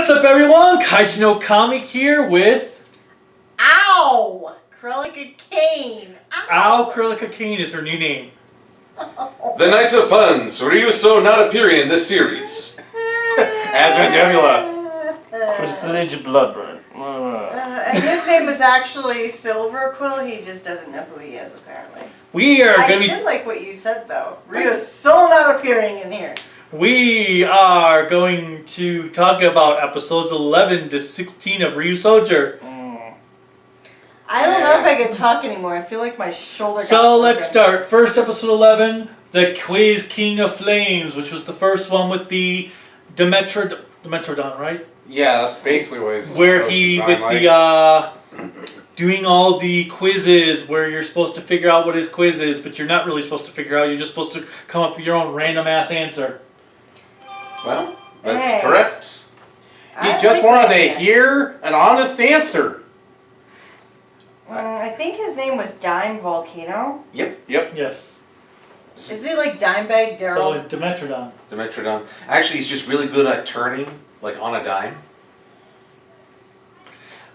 What's up, everyone? Kaiju no Kami here with... Ow! Krillika Kane. Ow, Krillika Kane is her new name. The Knight of Puns, Ryusoulger not appearing in this series. Advent Nebula. Prestige Bloodburn. And his name is actually Silverquill. He just doesn't know who he is, apparently. We are I going to did like what you said, though. Rio's so not appearing in here. We are going to talk about episodes 11 to 16 of Ryusoulger. I don't know if I can talk anymore. I feel like my shoulder got So let's broken. start. First episode 11, The Quiz King of Flames, which was the first one with the Demetrodon, right? Yeah, that's basically what he's Where he, with the, doing all the quizzes where you're supposed to figure out what his quiz is, but you're not really supposed to figure out, you're just supposed to come up with your own random ass answer. Well, that's Hey. correct. He I just like wanted to randomness. hear an honest answer. I think his name was Dime Volcano. Yep. Yes. Is he like Dimebag So, Daryl? Demetrodon. Demetrodon. Actually, he's just really good at turning, like on a dime.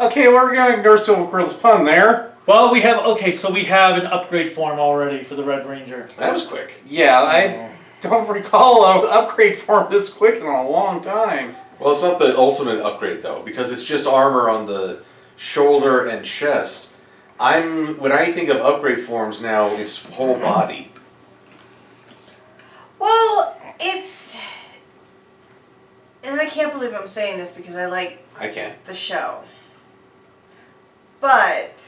Okay, we're going to ignore Silverquill's pun there. Well, we have an upgrade form already for the Red Ranger. That was quick. Yeah, I don't recall an upgrade form this quick in a long time. Well, it's not the ultimate upgrade, though, because it's just armor on the shoulder and chest. When I think of upgrade forms now, it's whole body. Well, it's... And I can't believe I'm saying this because I like I can't. the show. But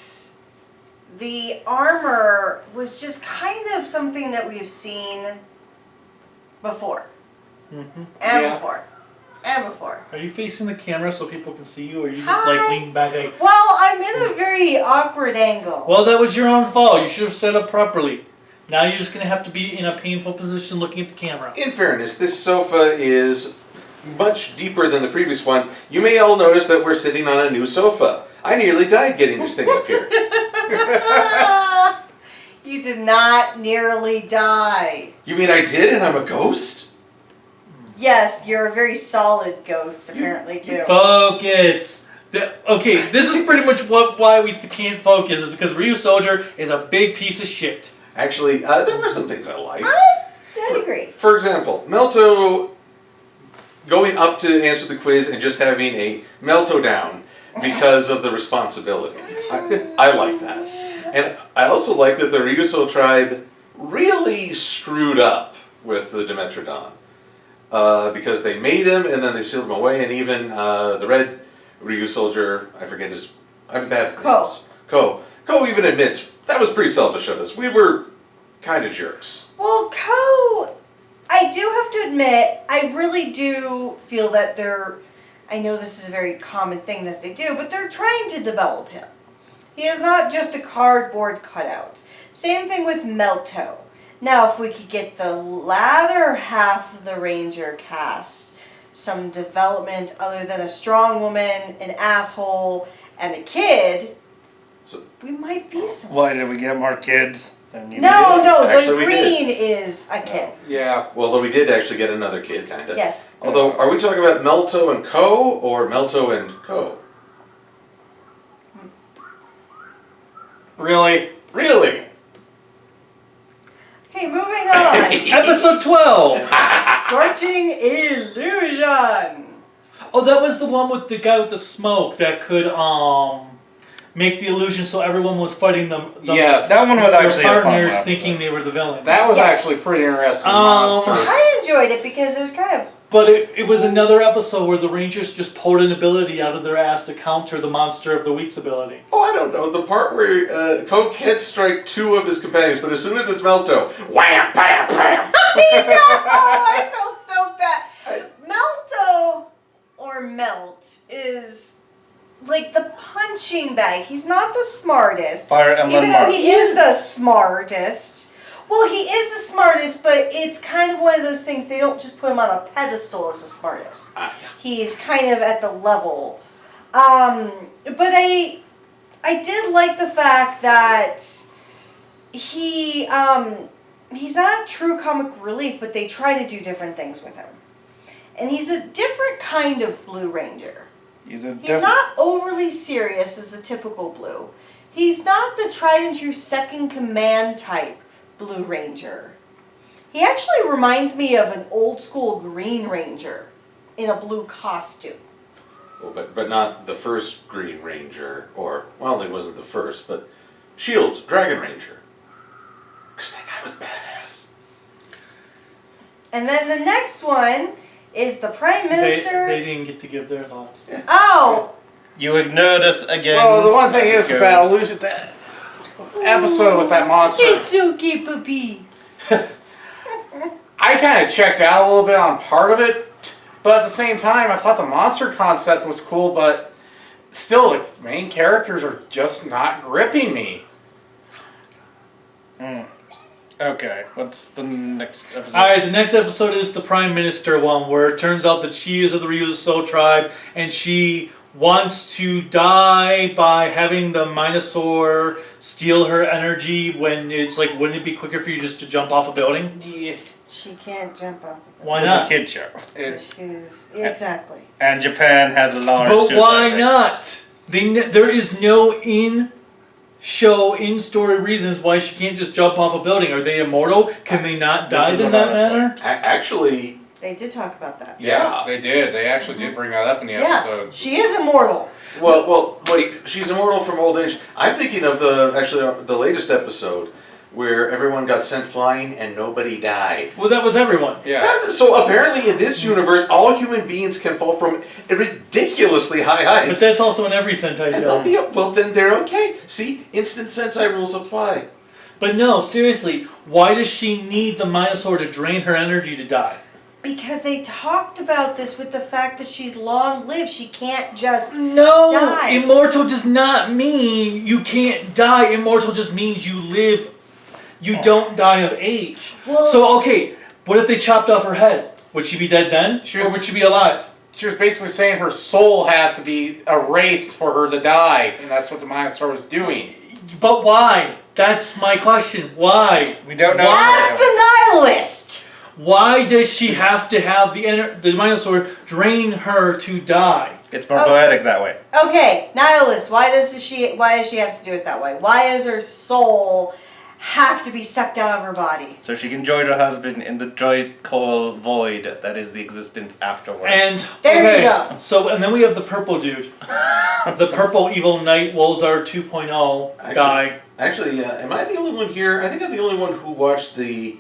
the armor was just kind of something that we've seen before. Mm-hmm. And Yeah. before. And before. Are you facing the camera so people can see you, or are you just like Hi. leaning back like... Well, I'm in a very awkward angle. Well, that was your own fault. You should have set up properly. Now you're just going to have to be in a painful position looking at the camera. In fairness, this sofa is much deeper than the previous one. You may all notice that we're sitting on a new sofa. I nearly died getting this thing up here. You did not nearly die. You mean I did and I'm a ghost? Yes, you're a very solid ghost, apparently, too. Focus! Okay, this is pretty much why we can't focus, is because Ryusoulger is a big piece of shit. Actually, there were some things I liked. I agree. For example, Melto going up to answer the quiz and just having a Melto down because of the responsibility. I like that. And I also like that the Ryusoulger tribe really screwed up with the Demetrodon. Because they made him and then they sealed him away, and even the red Ryusoulger, I forget his... I'm bad for names. Ko even admits that was pretty selfish of us. We were kind of jerks. Well, Ko, I do have to admit, I really do feel that I know this is a very common thing that they do, but they're trying to develop him. He is not just a cardboard cutout. Same thing with Melto. Now, if we could get the latter half of the Ranger cast some development other than a strong woman, an asshole, and a kid, we might be somewhere. Why did we get more kids? No, Actually, the we green is a kid. Yeah, well, though we did actually get another kid, kind of. Yes. Although, are we talking about Melto and Ko, or Melto and Ko? Really? Really? Okay, moving on. Episode 12! Scorching Illusion. Oh, that was the one with the guy with the smoke that could make the illusion so everyone was fighting them. Yes. That one was their actually a fun partners one. thinking they were the villains. That was Yes. actually pretty interesting Um, monster. I enjoyed it because it was kind of... But it was another episode where the Rangers just pulled an ability out of their ass to counter the Monster of the Week's ability. Oh, I don't know. The part where Ko can't strike two of his companions, but as soon as it's Melto, wham, bam, bam. I felt so bad. Melto, or Melt, is like the punching bag. He's not the smartest. Fire Emblem Even though Mars. he is the smartest. Well, he is the smartest, but it's kind of one of those things, they don't just put him on a pedestal as the smartest. Yeah. He's kind of at the level. But I did like the fact that he's not true comic relief, but they try to do different things with him. And he's a different kind of Blue Ranger. He's not overly serious as a typical Blue. He's not the tried and true second command type Blue Ranger. He actually reminds me of an old school Green Ranger in a blue costume. Well, but not the first Green Ranger, or, well, it wasn't the first, but Shield, Dragon Ranger. Because that guy was badass. And then the next one is the Prime Minister. They didn't get to give their thoughts. Yeah. Oh! You ignored us again. Well, the one thing is, about losing that episode with that monster, It's okay, puppy. I kind of checked out a little bit on part of it, but at the same time, I thought the monster concept was cool, but still, the main characters are just not gripping me. Okay, what's the next episode? Alright, the next episode is the Prime Minister one, where it turns out that she is of the Ryusoulger tribe, and she wants to die by having the Minosaur steal her energy when it's like, wouldn't it be quicker for you just to jump off a building? Yeah, She can't jump off of it. Why It's not? a kid show. Exactly. And Japan has a large But suicide why rate. not? There is no in-story reasons why she can't just jump off a building. Are they immortal? Can they not This die is in that another manner? Actually, They did talk about that. yeah. they did. They actually did bring that up in the Yeah, episode. she is immortal. Well, wait, she's immortal from old age. I'm thinking of the latest episode where everyone got sent flying and nobody died. Well, that was everyone. Yeah. So apparently in this universe, all human beings can fall from ridiculously high But heights. that's also in every Sentai And they'll show. be, well, then they're okay. See, instant Sentai rules apply. But no, seriously, why does she need the Minosaur to drain her energy to die? Because they talked about this with the fact that she's long lived. She can't just No! die. Immortal does not mean you can't die. Immortal just means you live. You don't die of age. Well- So, okay, what if they chopped off her head? Would she be dead then? Or would she be alive? She was basically saying her soul had to be erased for her to die, and that's what the Minosaur was doing. But why? That's my question. Why? We don't know. Ask the nihilist! Why does she have to have the Minosaur drain her to die? It's more poetic that way. Okay, nihilist, why does she have to do it that way? Why does her soul have to be sucked out of her body? So she can join her husband in the joy cold void that is the existence afterwards. And There you okay, go. so and then we have the purple dude, the purple evil knight Wolzar 2.0 guy. Actually, am I the only one here? I think I'm the only one who watched the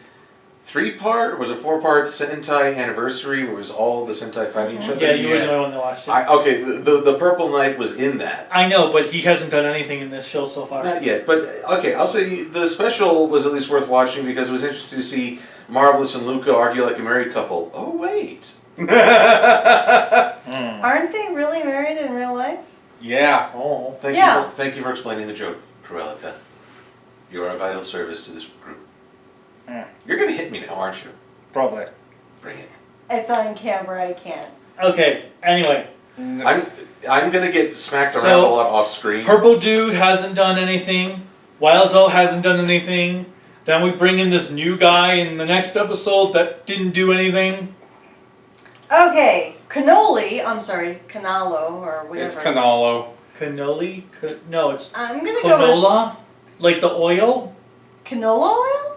3-part, or was it 4-part Sentai anniversary where it was all the Sentai fighting each other? Yeah, you were the only one that watched it. Okay, the Purple Knight was in that. I know, but he hasn't done anything in this show so far. Not yet, but okay, I'll say the special was at least worth watching because it was interesting to see Marvelous and Luca argue like a married couple. Oh, wait. Aren't they really married in real life? Yeah. Oh. Thank you for explaining the joke, Cruelica. You are a vital service to this group. You're going to hit me now, aren't you? Probably. Bring it. It's on camera, I can't. Okay, anyway. I'm going to get smacked around So, a lot off screen. Purple dude hasn't done anything. Wildzo hasn't done anything. Then we bring in this new guy in the next episode that didn't do anything. Okay, Canolo, or whatever. It's Canolo. Cannoli? No, it's I'm gonna go with canola? Like the oil? canola oil?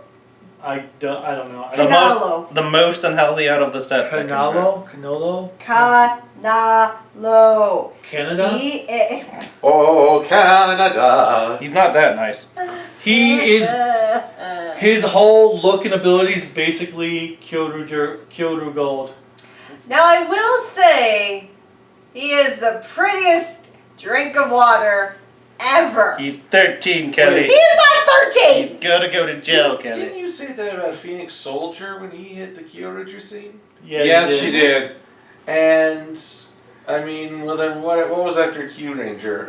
I don't know. I The don't Canalo. the most unhealthy out of the set. that can Canalo? Canolo? Canalo. Canada? Oh, Canada. He's not that nice. He is. His whole look and abilities is basically Kyoru Gold. Now I will say, he is the prettiest drink of water ever. He's 13, Kelly. He is not 13! He's gotta go to jail, Didn't Kelly. you say that about Phoenix Soldier when he hit the Kyoruger scene? Yeah, Yes, he she did. And, I mean, well then what was after Q Ranger?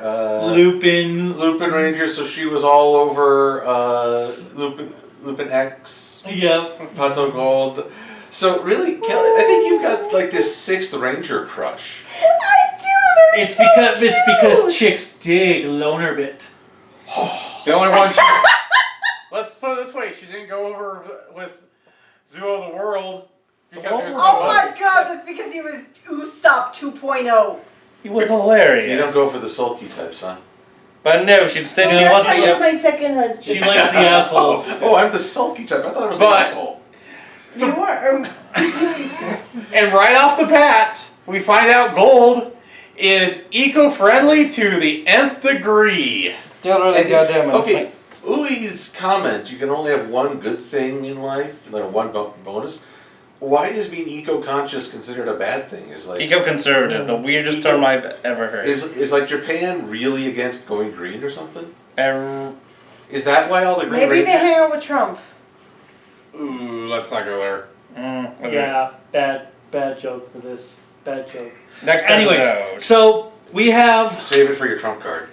Lupin. Lupin Ranger, so she was all over Lupin X, Yeah. Pato Gold. So really, Kelly, I think you've got like this 6th Ranger crush. I do! They're It's so because cute. chicks dig loner bit. The only one she... Let's put it this way, she didn't go over with Zoo of the World. Because he was so Oh my lucky. god, that's because he was Usopp 2.0. He was hilarious. You don't go for the sulky types, huh? But no, she'd stay Oh, to that's one why thing. you're my second husband. She likes the assholes. Oh, I'm the sulky type. I thought I was the But- asshole. You are. And right off the bat, we find out Gold is eco-friendly to the nth degree. Still really And it's- goddamn okay, Ui's comment, you can only have one good thing in life, and then one bonus. Why is being eco-conscious considered a bad thing? Is like Eco-conservative, the weirdest term I've ever heard. is like Japan really against going green or something? Er, Is that why all the green Maybe they Rangers- hang out with Trump. Ooh, let's not go there. okay. Yeah, bad joke for this. Bad joke. Next Anyway, episode. so we have. Save it for your trump card.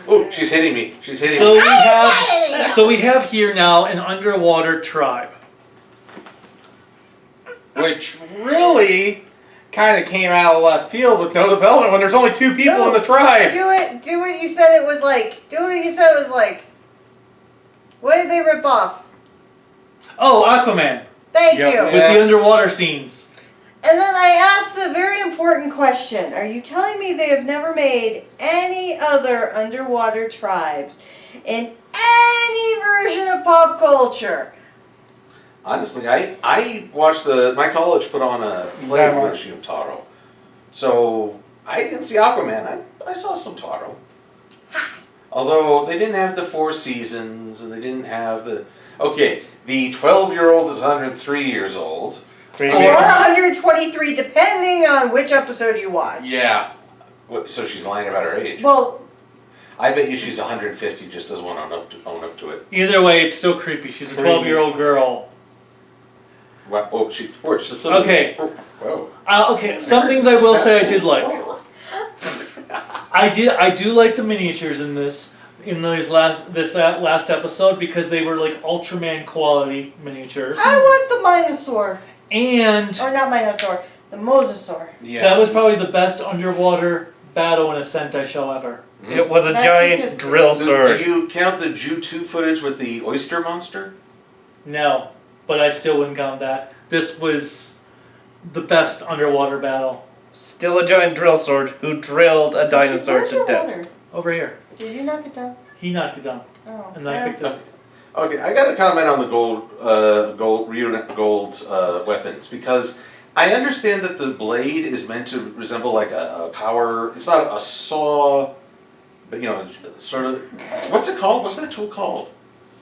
Oh, she's hitting me. She's hitting So me. we have. So we have here now an underwater tribe. Which really kind of came out of left field with no development when there's only 2 people in the tribe. Do what you said it was like. Do what you said it was like. What did they rip off? Oh, Aquaman Thank Yep. you. with Yeah. the underwater scenes. And then I asked the very important question. Are you telling me they have never made any other underwater tribes in any version of pop culture? Honestly, I watched my college put on a play That for one. Yoshi Taro. So I didn't see Aquaman. I saw some Taro. Although they didn't have the 4 seasons and they didn't have the the 12-year-old is 103 years old. Three Or weeks. 123, depending on which episode you watch. Yeah. So she's lying about her age. Well, I bet you she's 150, just doesn't want to own up to it. Either way, it's still creepy. She's a 12-year-old girl. What? Oh, she's still. Okay. Oh, whoa. Okay, some things I will say I did like. I do like the miniatures in this last episode because they were like Ultraman quality miniatures. I want the Minosaur. And Or not Minosaur, the Mosasaur. Yeah. that was probably the best underwater battle in a Sentai show ever. It was a That's giant because- drill Do sword. you count the Ju 2 footage with the oyster monster? No, but I still wouldn't count that. This was the best underwater battle. Still a giant drill sword who drilled a dinosaur Where's to your death. water? Over here. Did you knock it down? He knocked it down. Oh, And then I picked it up. Okay, I got to comment on the Gold's weapons because I understand that the blade is meant to resemble like a power. It's not a saw, but sort of. What's it called? What's that tool called?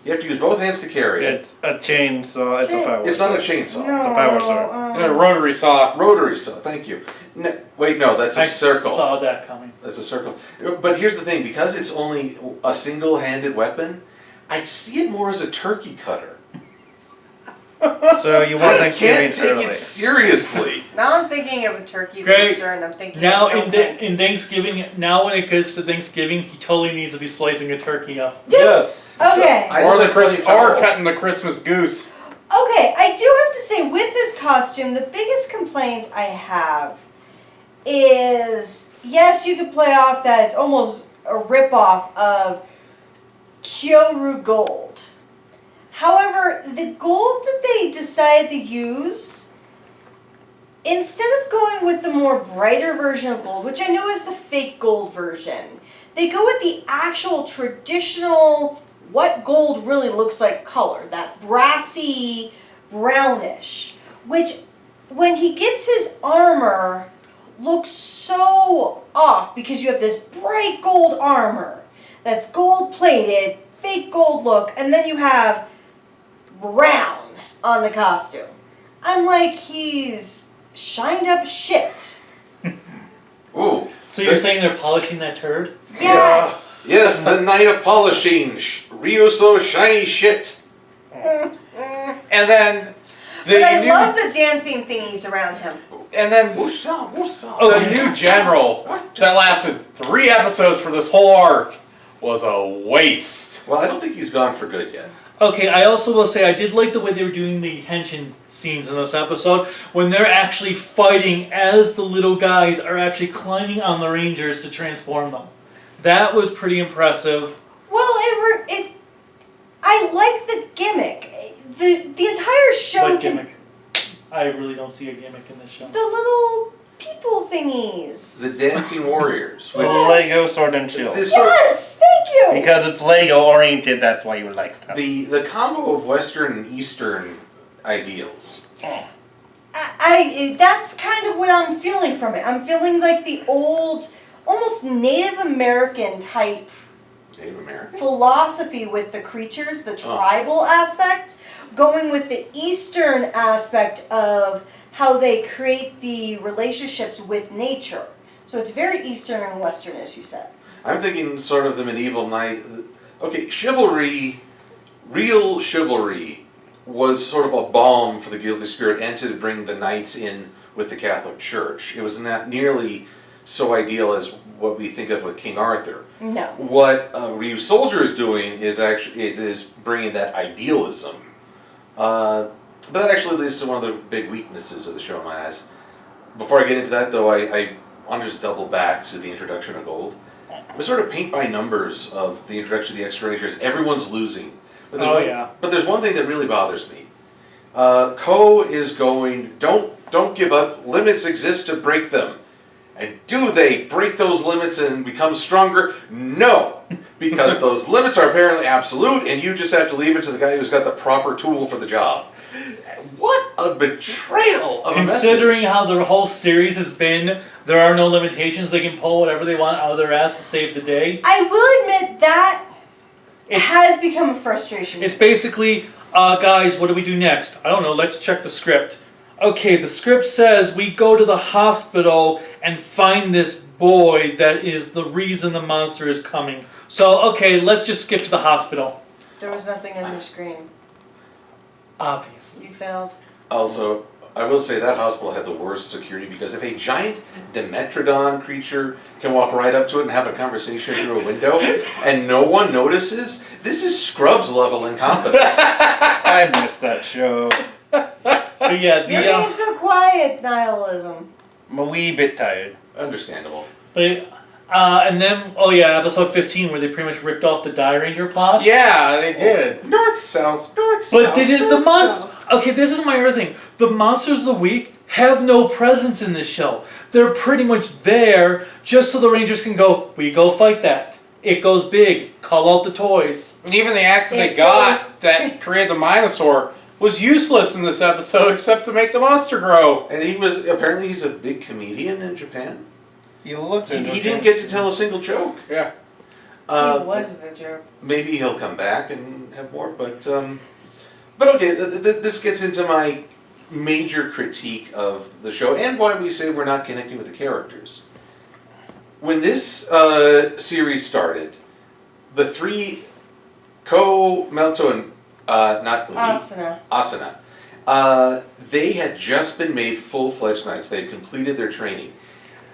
You have to use both hands to carry it. It's a chainsaw, it's a power It's not a sword. chainsaw. No. a power sword. A rotary saw. Rotary saw. Thank you. No, wait, no, that's a I circle. saw that coming. That's a circle. But here's the thing: because it's only a single-handed weapon, I see it more as a turkey cutter. So you want I Thanksgiving can't take early. it seriously. Now I'm thinking of a turkey Greg, rooster and I'm thinking Now of in Thanksgiving, now when it goes to Thanksgiving, he totally needs to be slicing a turkey up. Yes! Okay. I Or know the that's really or foul. cutting the Christmas goose. Okay, I do have to say, with this costume, the biggest complaint I have is, yes, you could play off that it's almost a ripoff of Kyoru Gold. However, the gold that they decided to use, instead of going with the more brighter version of gold, which I know is the fake gold version, they go with the actual traditional, what gold really looks like color, that brassy brownish, which when he gets his armor looks so off because you have this bright gold armor that's gold plated, fake gold look, and then you have brown on the costume. I'm like, he's shined up shit. Ooh. So you're saying they're polishing that turd? Yes! Yes, the night of polishing. Ryusoulger shiny shit. And then the But I new love the dancing thingies around him. and then Woosah, woosah. Oh, the new general that lasted 3 episodes for this whole arc was a waste. Well, I don't think he's gone for good yet. Okay, I also will say I did like the way they were doing the henshin scenes in this episode when they're actually fighting as the little guys are actually climbing on the Rangers to transform them. That was pretty impressive. Well, I I like the gimmick. The entire show What can gimmick? I really don't see a gimmick in this show. the little people thingies. The Dancing Warriors. With Yes. Lego Sword and Shield. This sort of- Yes, thank you. Because it's Lego oriented, that's why you like them. the combo of Western and Eastern ideals. That's kind of what I'm feeling from it. I'm feeling like the old, almost Native American type Native American? philosophy with the creatures, the tribal aspect, going with the Eastern aspect of how they create the relationships with nature. So it's very Eastern and Western, as you said. I'm thinking sort of the medieval knight. Okay, chivalry, real chivalry, was sort of a balm for the guilty spirit and to bring the knights in with the Catholic Church. It was not nearly so ideal as what we think of with King Arthur. No. What Ryusoulger is doing is bringing that idealism. But that actually leads to one of the big weaknesses of the show in my eyes. Before I get into that, though, I want to just double back to the introduction of Gold. It was sort of paint by numbers of the introduction of the extra rangers. Everyone's losing. But there's one thing that really bothers me. Ko is going, don't give up. Limits exist to break them. And do they break those limits and become stronger? No. Because those limits are apparently absolute and you just have to leave it to the guy who's got the proper tool for the job. What a betrayal of a message. Considering how their whole series has been, there are no limitations. They can pull whatever they want out of their ass to save the day. I will admit that It's, has become a frustration. it's basically, guys, what do we do next? I don't know, let's check the script. Okay, the script says we go to the hospital and find this boy that is the reason the monster is coming. So, okay, let's just skip to the hospital. There was nothing on your screen. Obviously. You failed. Also, I will say that hospital had the worst security because if a giant Dimetrodon creature can walk right up to it and have a conversation through a window and no one notices, this is Scrubs level incompetence. I missed that show. But yeah, You're being so quiet, nihilism. I'm a wee bit tired. Understandable. And then, episode 15 where they pretty much ripped off the Die Ranger plot. Yeah, they did. North, south, north, But south. they did the north, monsters. south. Okay, this is my other thing. The monsters of the week have no presence in this show. They're pretty much there just so the Rangers can go, we go fight that. It goes big. Call out the toys. And even the actor they It got goes- that created the Minosaur was useless in this episode except to make the monster grow. And apparently he's a big comedian in Japan. He looks He didn't get to tell a single joke. Yeah. He was the joke. Maybe he'll come back and have more, but okay, this gets into my major critique of the show and why we say we're not connecting with the characters. When this series started, the three Ko, Melto, and not Umi, Asuna. Asuna, they had just been made full-fledged knights. They had completed their training.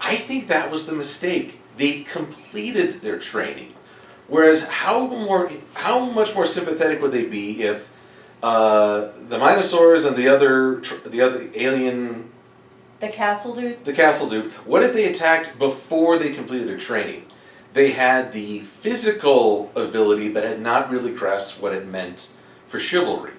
I think that was the mistake. They completed their training. Whereas how much more sympathetic would they be if the Minosaurs and the other alien, The castle dude. the castle dude, what if they attacked before they completed their training? They had the physical ability but had not really grasped what it meant for chivalry.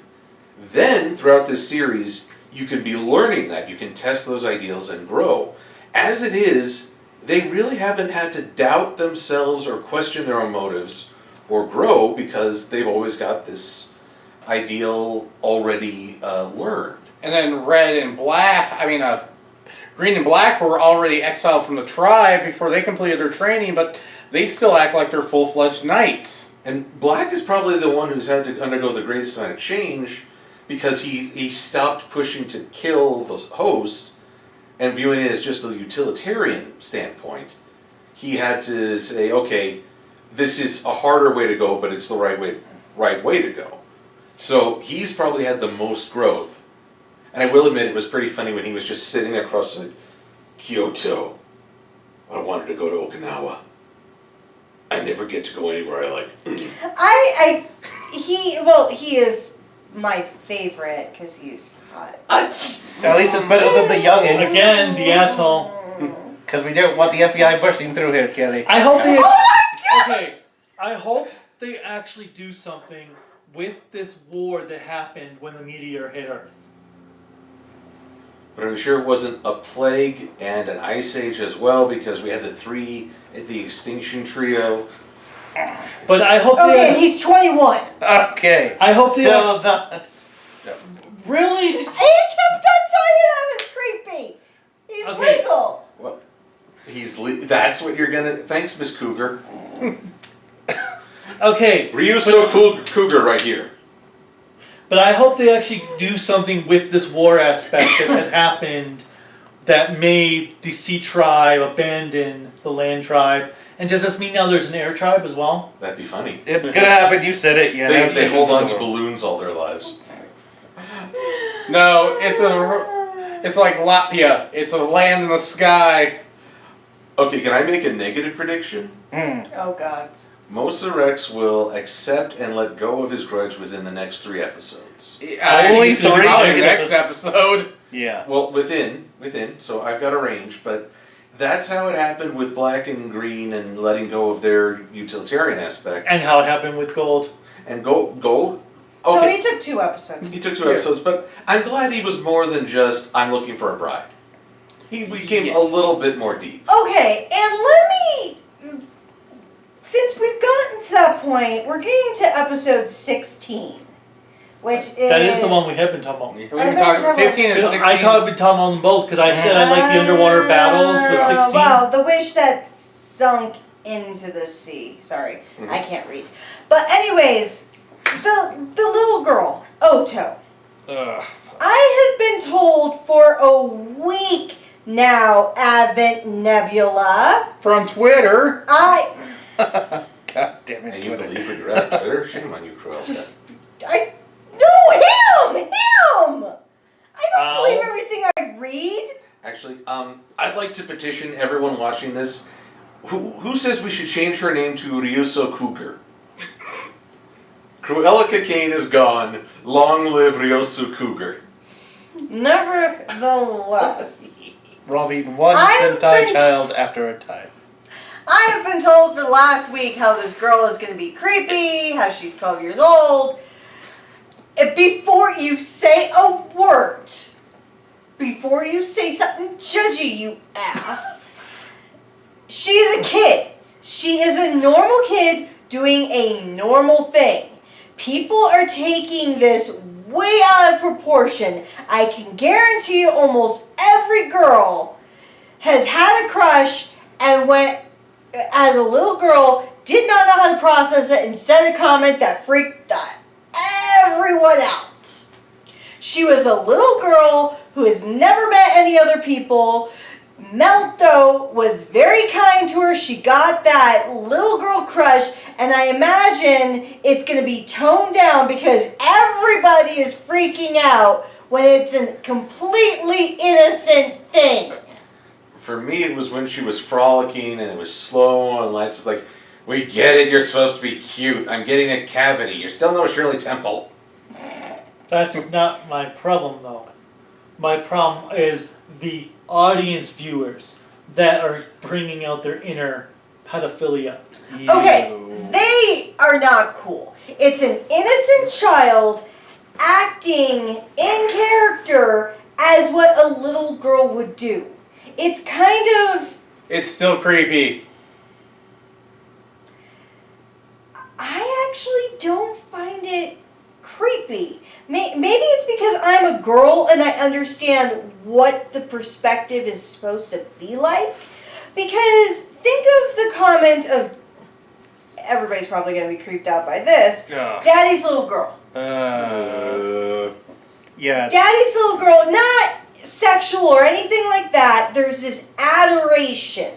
Then, throughout this series, you can be learning that. You can test those ideals and grow. As it is, they really haven't had to doubt themselves or question their own motives or grow because they've always got this ideal already learned. And then Green and Black were already exiled from the tribe before they completed their training, but they still act like they're full-fledged knights. And Black is probably the one who's had to undergo the greatest amount of change because he stopped pushing to kill the host and viewing it as just a utilitarian standpoint. He had to say, okay, this is a harder way to go, but it's the right way to go. So he's probably had the most growth. And I will admit it was pretty funny when he was just sitting there across the Kyoto. I wanted to go to Okinawa. I never get to go anywhere I like. He is my favorite because he's hot. At least it's better than the youngin. Again, the asshole. Because we don't want the FBI bursting through here, Kelly. I hope they. Oh my God! Okay, I hope they actually do something with this war that happened when the meteor hit Earth. But are we sure it wasn't a plague and an ice age as well? Because we had the extinction trio. But I hope Okay, and they. he's 21. Okay. I hope they. Still not. Really? He kept on saying I was creepy. He's Okay. legal. Well, that's what you're gonna. Thanks, Miss Cougar. Okay. Cougar right here. But I hope they actually do something with this war aspect that had happened that made the sea tribe abandon the land tribe. And does this mean now there's an air tribe as well? That'd be funny. It's gonna happen. You said it. Yeah. They hold on to balloons all their lives. No, it's like Latvia. It's a land in the sky. Okay, can I make a negative prediction? Oh, God. Mosa Rex will accept and let go of his grudge within the next 3 episodes. Only He's gonna be 3 probably episodes. next episode. Yeah. Well, within. So I've got a range, but that's how it happened with Black and Green and letting go of their utilitarian aspect. And how it happened with Gold. And Gold. No, Okay, he took 2 episodes. he took 2 episodes, but I'm glad he was more than just I'm looking for a bride. He became a little bit more deep. Okay, and let me. Since we've gotten to that point, we're getting to episode 16, which is. That is the one we have been talking about. We I can thought we talk were talking 15 and Been 16. talking about them both because I said I like the underwater battles with 16. Wow, the wish that sunk into the sea. Sorry, I can't read. But anyways, the little girl, Oto. Ugh. I have been told for a week now, Advent Nebula. From Twitter. God damn it. And you believe what you're at Twitter? Shame on you, Cruel. No, him! I don't Ow. believe everything I read. Actually, I'd like to petition everyone watching this. Who says we should change her name to Ryusoulger? Cruella Kane is gone. Long live Ryusoulger. Nevertheless, Robbing one I've Sentai been- child after a time. I have been told for the last week how this girl is going to be creepy, how she's 12 years old. And before you say a word, before you say something judgy, you ass, she is a kid. She is a normal kid doing a normal thing. People are taking this way out of proportion. I can guarantee you almost every girl has had a crush and went, as a little girl, did not know how to process it and said a comment that freaked everyone out. She was a little girl who has never met any other people. Melto was very kind to her. She got that little girl crush, and I imagine it's going to be toned down because everybody is freaking out when it's a completely innocent thing. For me, it was when she was frolicking and it was slow and lights. It's like, we get it, you're supposed to be cute. I'm getting a cavity. You're still no Shirley Temple. That's not my problem, though. My problem is the audience viewers that are bringing out their inner pedophilia. Okay, Ew. they are not cool. It's an innocent child acting in character as what a little girl would do. It's kind of... It's still creepy. I actually don't find it creepy. Maybe it's because I'm a girl and I understand what the perspective is supposed to be like. Because think of the comment of... Everybody's probably going to be creeped out by this. Ugh. Daddy's little girl. Yeah. Daddy's little girl, not sexual or anything like that. There's this adoration.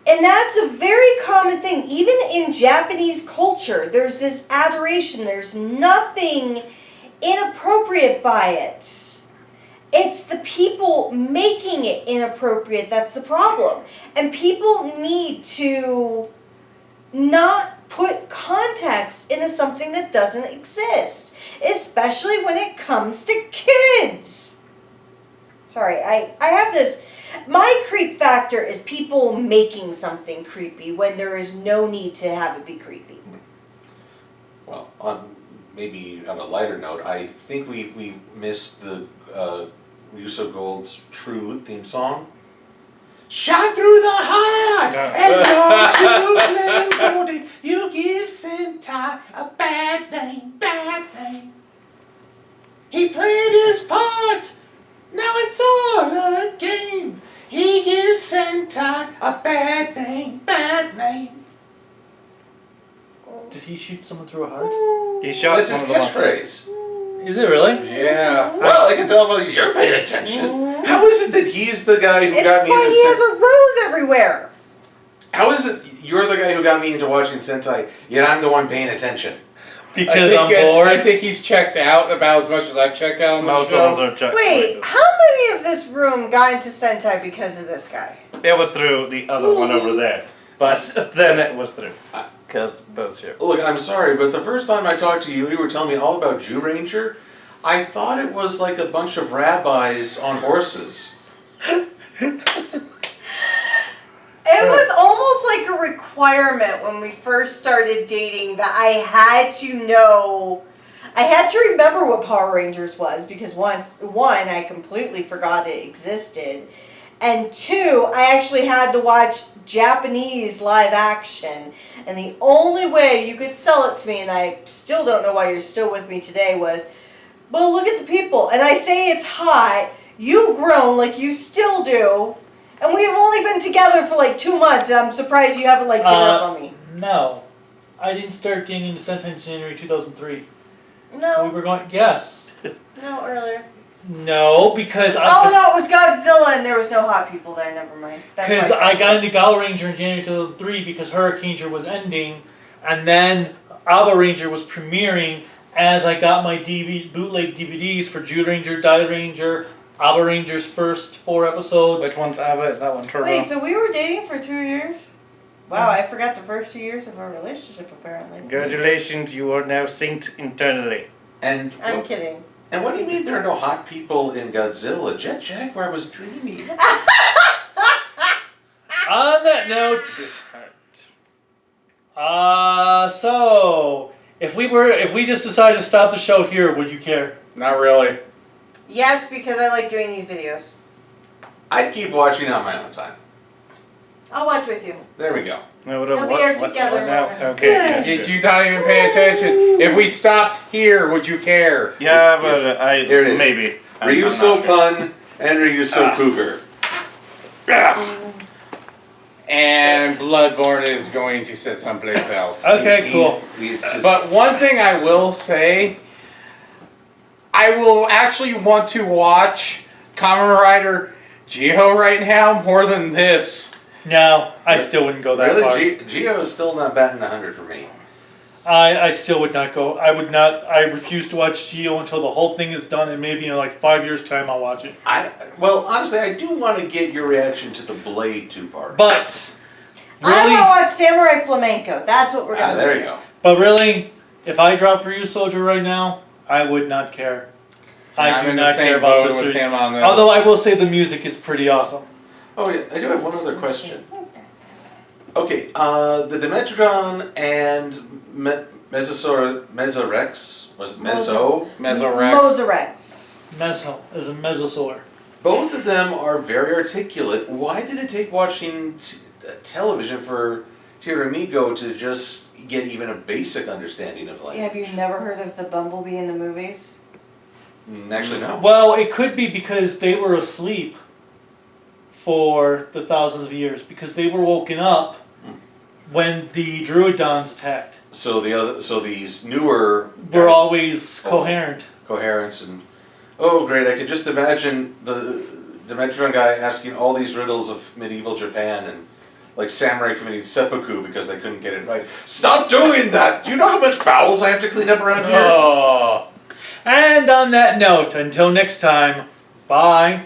And that's a very common thing. Even in Japanese culture, there's this adoration. There's nothing inappropriate by it. It's the people making it inappropriate that's the problem. And people need to not put context into something that doesn't exist. Especially when it comes to kids. Sorry, I have this. My creep factor is people making something creepy when there is no need to have it be creepy. well, maybe on a lighter note, I think we missed the Ryusoulger Gold's True theme song. Shot through the heart and go to Glenn you give Sentai a bad name, bad name. He played his part, now it's all a game. He gives Sentai a bad name, bad name. Did he shoot someone through a heart? He shot That's his one of the monsters. catchphrase. Is it really? Yeah. Well, I can tell by you're paying attention. How is it that he's the guy who It's got me why into he has a rose everywhere. How is it you're the guy who got me into watching Sentai, yet I'm the one paying attention? Because I'm bored. I think he's checked out about as much as I've checked out on the Most show. of us are checked. Wait, how many of this room got into Sentai because of this guy? It was through the other one over there. But then it was through. Because both ships. Look, I'm sorry, but the first time I talked to you, you were telling me all about Jew Ranger. I thought it was like a bunch of rabbis on horses. It was almost like a requirement when we first started dating that I had to know, I had to remember what Power Rangers was because one, I completely forgot it existed, and two, I actually had to watch Japanese live action, and the only way you could sell it to me, and I still don't know why you're still with me today, was, well, look at the people, and I say it's hot, you've grown like you still do. And we've only been together for like 2 months, and I'm surprised you haven't like given up on me. No. I didn't start getting into Sentai in January 2003. We No, were going, yes. no, earlier. No, because Oh no, it was Godzilla, and there was no hot people there. Never mind. Because I got into Gala Ranger in January 2003 because Hurricane Ranger was ending, and then Aba Ranger was premiering as I got my bootleg DVDs for Jew Ranger, Die Ranger, Aba Ranger's first 4 episodes. Which one's Abba? Is that one Turbo? Wait, so we were dating for 2 years? Wow, I forgot the first 2 years of our relationship. Apparently. Congratulations, you are now synced internally. And I'm kidding. And what do you mean there are no hot people in Godzilla? Jet Jaguar was dreamy. On that note, so if we just decided to stop the show here, would you care? Not really. Yes, because I like doing these videos. I'd keep watching on my own time. I'll watch with you. There we go. No, We'll be here together. now? Okay. Yeah, Did you not even pay attention? If we stopped here, would you care? yeah, but I Here it is. maybe. Ryuso Pun and Ryuso Cougar. And Bloodborne is going to sit someplace else. Okay, cool. He's just, But one thing I will say, I will actually want to watch Kamen Rider Geo right now more than this. No, I still wouldn't go that far. really, Geo is still not batting 100 for me. I still would not go. I would not. I refuse to watch Geo until the whole thing is done, and maybe in like 5 years' time I'll watch it. Well, honestly, I do want to get your reaction to the Blade 2-part. But I really, want to watch Samurai Flamenco. That's what we're gonna do. There you go. but really, if I drop Ryusoulger right now, I would not care. I I'm do in the not same care about boat this with series. him on this. Although I will say the music is pretty awesome. Oh, yeah, I do have one other question. Okay, the Dimetrodon and Mesorex, was it Meso? Mesorex. Mosarex. Meso is a mesosaur. Both of them are very articulate. Why did it take watching television for Tiramigo to just get even a basic understanding of language? Have you never heard of the Bumblebee in the movies? Actually, no. Well, it could be because they were asleep for the thousands of years, because they were woken up when the Druidons attacked. So these newer Were guys- always coherent. coherence and great! I could just imagine the Dimetrodon guy asking all these riddles of medieval Japan and like samurai committing seppuku because they couldn't get it right. Stop doing that! Do you know how much bowels I have to clean up around here? Oh. And on that note, until next time, bye.